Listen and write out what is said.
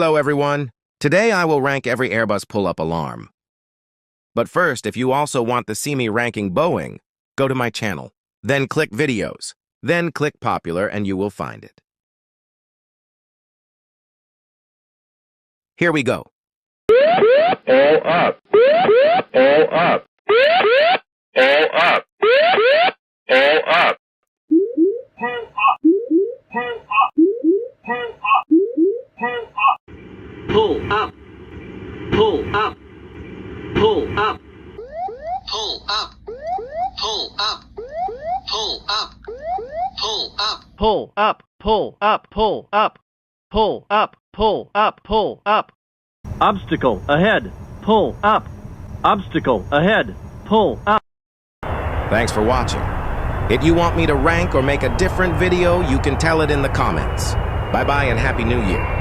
Hello everyone. Today I will rank every Airbus pull-up alarm. But first, if you also want to see me ranking Boeing, go to my channel. Then click videos. Then click popular and you will find it. Here we go. All up. All up. All up. All up. Turn up. Turn up. Turn up. Turn up. Pull up. Pull up. Pull up. Pull up. Pull up. Pull up. Pull up. Pull up, pull up, pull up. Pull up, pull up, pull up. Obstacle ahead, pull up. Obstacle ahead, pull up. Thanks for watching. If you want me to rank or make a different video, you can tell it in the comments. Bye-bye and Happy New Year.